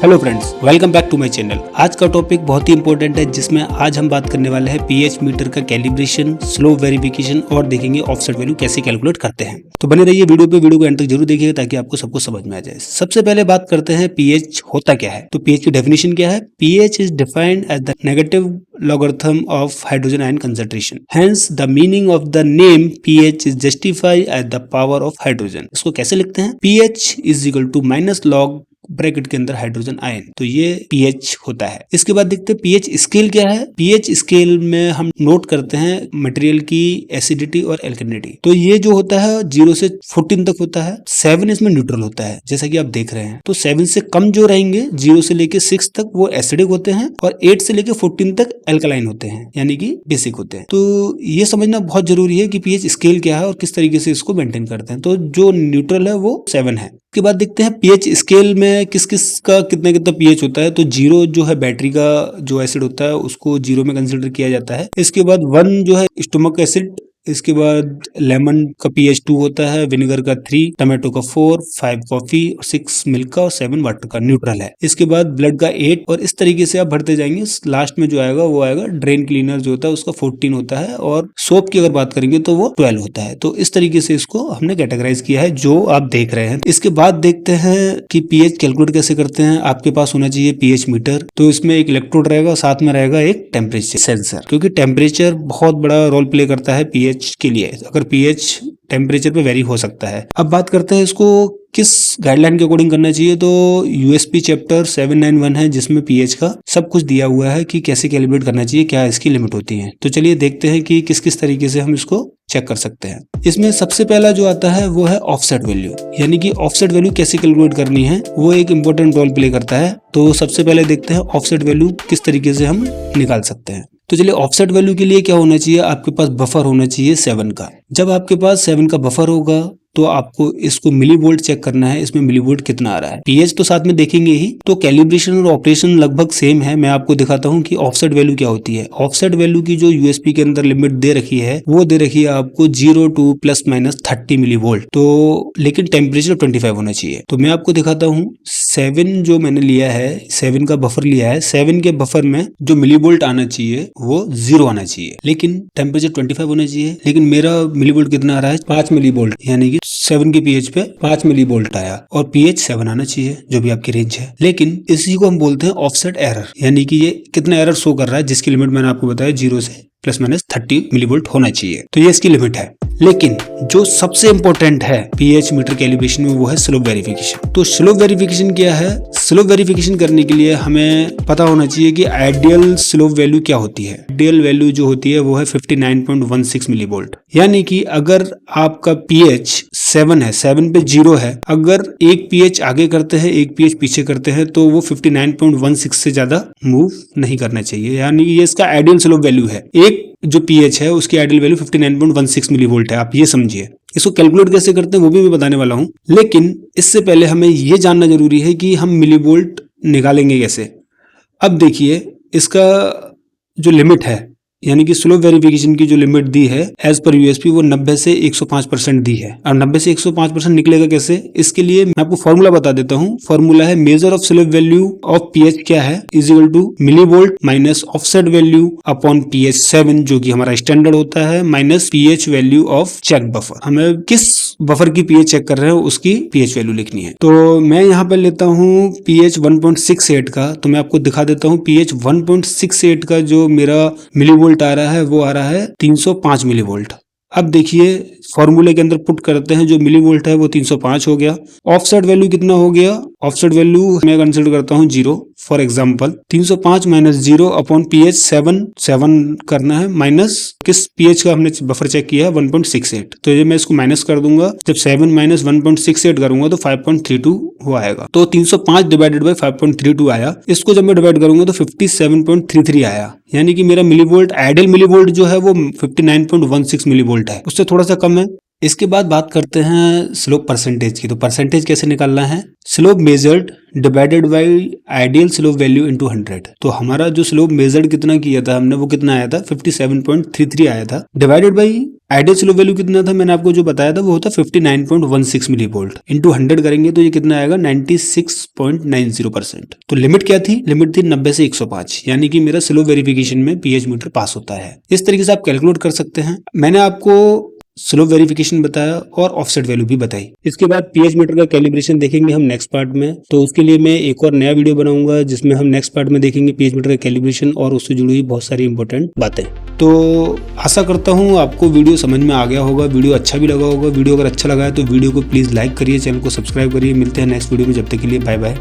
Hello friends, welcome back to my channel. आज का topic बहुत ही इंपॉर्टेंट है, जिसमें आज हम बात करने वाले हैं पीएच मीटर का कैलिब्रेशन, स्लोप वेरिफिकेशन और देखेंगे ऑफसेट वैल्यू कैसे कैलकुलेट करते हैं। तो बने रहिए वीडियो को एंड तक जरूर देखिएगा ताकि आपको सब कुछ समझ में आ जाए। सबसे पहले बात करते हैं पीएच होता क्या है। तो पीएच की डेफिनेशन क्या है? PH is defined as the negative logarithm of hydrogen ion concentration. Hence, the meaning of the name pH is justified as the power of hydrogen. इसको कैसे लिखते हैं? pH is equal to minus log bracket के अंदर hydrogen ion. तो ये pH होता है। इसके बाद देखते हैं pH स्केल क्या है। pH स्केल में हम नोट करते हैं मटेरियल की एसिडिटी और एल्कलिनिटी। तो ये जो होता है 0 से 14 तक होता है। 7 इसमें न्यूट्रल होता है, जैसा कि आप देख रहे हैं। तो 7 से कम जो रहेंगे 0 से लेके 6 तक वो एसिडिक होते हैं और 8 से लेके 14 तक एल्कलाइन होते हैं, यानी कि बेसिक होते हैं। तो ये समझना बहुत जरूरी है कि pH स्केल क्या है और किस तरीके से इसको मेंटेन करते हैं। तो जो न्यूट्रल है वो 7 है। उसके बाद देखते हैं pH स्केल में किस किस का कितना कितना pH होता है। तो 0 जो है बैटरी का जो एसिड होता है उसको 0 में कंसिडर किया जाता है। इसके बाद 1 जो है स्टोमक एसिड, इसके बाद लेमन का pH 2 होता है, विनेगर का 3, टमाटो का 4, 5 कॉफी, 6 मिल्क का और 7 वाटर का न्यूट्रल है। इसके बाद ब्लड का 8 और इस तरीके से आप भरते जाएंगे। लास्ट में जो आएगा वो आएगा ड्रेन क्लीनर जो होता है उसका 14 होता है और सोप की अगर बात करेंगे तो वो 12 होता है। तो इस तरीके से इसको हमने कैटेगराइज किया है जो आप देख रहे हैं। इसके बाद देखते हैं कि pH कैलकुलेट कैसे करते हैं। आपके पास होना चाहिए pH मीटर। तो इसमें एक इलेक्ट्रोड रहेगा, साथ में रहेगा एक टेम्परेचर सेंसर, क्योंकि टेम्परेचर बहुत बड़ा रोल प्ले करता है pH के लिए। अगर pH टेम्परेचर पे वेरी हो सकता है। अब बात करते हैं इसको किस गाइडलाइन के अकॉर्डिंग करना चाहिए। तो यूएसपी चैप्टर 791 है, जिसमें pH का सब कुछ दिया हुआ है कि कैसे कैलिब्रेट करना चाहिए, क्या इसकी लिमिट होती है। तो चलिए देखते हैं कि किस किस तरीके से हम इसको चेक कर सकते हैं। इसमें सबसे पहला जो आता है वो है ऑफसेट वैल्यू, यानी कि ऑफसेट वैल्यू कैसे कैलकुलेट करनी है, वो एक इंपॉर्टेंट रोल प्ले करता है। तो सबसे पहले देखते हैं ऑफसेट वैल्यू किस तरीके से हम निकाल सकते हैं। तो चलिए ऑफसेट वैल्यू के लिए क्या होना चाहिए, आपके पास बफर होना चाहिए 7 का। जब आपके पास 7 का बफर होगा तो आपको इसको मिलीवोल्ट चेक करना है, इसमें मिलीवोल्ट कितना आ रहा है। pH तो साथ में देखेंगे ही। तो कैलिब्रेशन और ऑपरेशन लगभग सेम है। मैं आपको दिखाता हूं कि ऑफसेट वैल्यू क्या होती है। ऑफसेट वैल्यू की जो यूएसपी के अंदर लिमिट दे रखी है वो दे रखी है आपको 0 to ±30 मिलीवोल्ट। तो लेकिन टेम्परेचर 25 होना चाहिए। तो मैं आपको दिखाता हूँ 7 जो मैंने लिया है, 7 का बफर लिया है। 7 के बफर में जो मिलीवोल्ट आना चाहिए वो 0 आना चाहिए, लेकिन टेम्परेचर 25 होना चाहिए। लेकिन मेरा मिलीवोल्ट कितना आ रहा है, 5 मिलीवोल्ट, यानी कि 7 के pH पे 5 मिलीवोल्ट आया और pH 7 आना चाहिए जो भी आपकी रेंज है। लेकिन इसी को हम बोलते हैं ऑफसेट एरर, यानी कि ये कितना एरर शो कर रहा है, जिसकी लिमिट मैंने आपको बताया 0 से ±30 मिलीवोल्ट होना चाहिए। तो ये इसकी लिमिट है। लेकिन जो सबसे इंपॉर्टेंट है pH मीटर कैलिब्रेशन में वो है स्लोप वेरिफिकेशन। तो स्लोप वेरिफिकेशन क्या है? स्लोप वेरिफिकेशन करने के लिए हमें पता होना चाहिए कि आइडियल स्लोप वैल्यू क्या होती है। आइडियल वैल्यू जो होती है वो है 59.16 मिलीवोल्ट, यानी कि अगर आपका pH 7 है, 7 पे 0 है, अगर एक pH आगे करते हैं एक pH पीछे करते हैं तो वो 59.16 से ज्यादा मूव नहीं करना चाहिए, यानी ये इसका आइडियल स्लोप वैल्यू है। एक जो pH है उसकी आइडियल वैल्यू 59.16 मिलीवोल्ट है। आप ये समझिए। इसको कैलकुलेट कैसे करते हैं वो भी मैं बताने वाला हूं, लेकिन इससे पहले हमें ये जानना जरूरी है कि हम मिलीवोल्ट निकालेंगे कैसे। अब देखिए इसका जो लिमिट है, यानी कि स्लोप वेरिफिकेशन की जो लिमिट दी है एज पर यूएसपी वो 90 से 105% दी है। और 90 से 105% निकलेगा कैसे, इसके लिए मैं आपको फॉर्मूला बता देता हूँ। फॉर्मूला है measure of slope value of pH क्या है, is equal to millivolt minus offset value upon pH 7 जो कि हमारा स्टैंडर्ड होता है, minus pH value of check buffer. हमें किस बफर की pH चेक कर रहे हैं उसकी pH वैल्यू लिखनी है। तो मैं यहाँ पर लेता हूँ pH 1.68 का। तो मैं आपको दिखा देता हूँ pH 1.68 का जो मेरा मिलीवोल्ट आ रहा है वो आ रहा है 305 मिलीवोल्ट। अब देखिए फॉर्मूले के अंदर पुट करते हैं, जो मिलीवोल्ट है वो 305 हो गया। ऑफसेट वैल्यू कितना हो गया, ऑफसेट वैल्यू मैं कंसीडर करता हूँ 0 for example. 305 minus 0 upon pH 7 करना है, माइनस किस pH का हमने बफर चेक किया है 1.68। तो ये मैं इसको माइनस कर दूंगा। जब 7 माइनस 1.68 करूंगा तो 5.32 हो आएगा। तो 305 डिवाइडेड बाई 5.32 आया। इसको जब मैं डिवाइड करूंगा तो 57.33 आया, यानी कि मेरा मिलीवोल्ट आइडियल मिलीवोल्ट जो है वो 59.16 मिलीवोल्ट है, उससे थोड़ा सा कम है। इसके बाद बात करते हैं स्लोप परसेंटेज की। तो परसेंटेज कैसे निकालना है, slope measured divided by ideal slope value into 100। तो हमारा जो स्लोप मेजर्ड कितना किया था हमने, वो कितना आया था 57.33 आया था, divided by ideal slope value कितना था मैंने आपको जो बताया था वो होता 59.16 मिली वोल्ट, इंटू 100 करेंगे तो ये कितना आएगा 96.90%। तो लिमिट क्या थी, लिमिट थी 90 से 105, यानी कि मेरा स्लोप वेरिफिकेशन में पीएच मीटर पास होता है। इस तरीके से आप कैलकुलेट कर सकते हैं। मैंने आपको स्लोप वेरिफिकेशन बताया और ऑफसेट वैल्यू भी बताई। इसके बाद पीएच मीटर का कैलिब्रेशन देखेंगे हम नेक्स्ट पार्ट में। तो उसके लिए मैं एक और नया वीडियो बनाऊंगा जिसमें हम नेक्स्ट पार्ट में देखेंगे पीएच मीटर का कैलिब्रेशन और उससे जुड़ी हुई बहुत सारी इंपॉर्टेंट बातें। तो आशा करता हूँ आपको वीडियो समझ में आ गया होगा, वीडियो अच्छा भी लगा होगा। वीडियो अगर अच्छा लगा है तो वीडियो को प्लीज लाइक करिए, चैनल को सब्सक्राइब करिए। मिलते हैं नेक्स्ट वीडियो में, जब तक के लिए बाय बाय।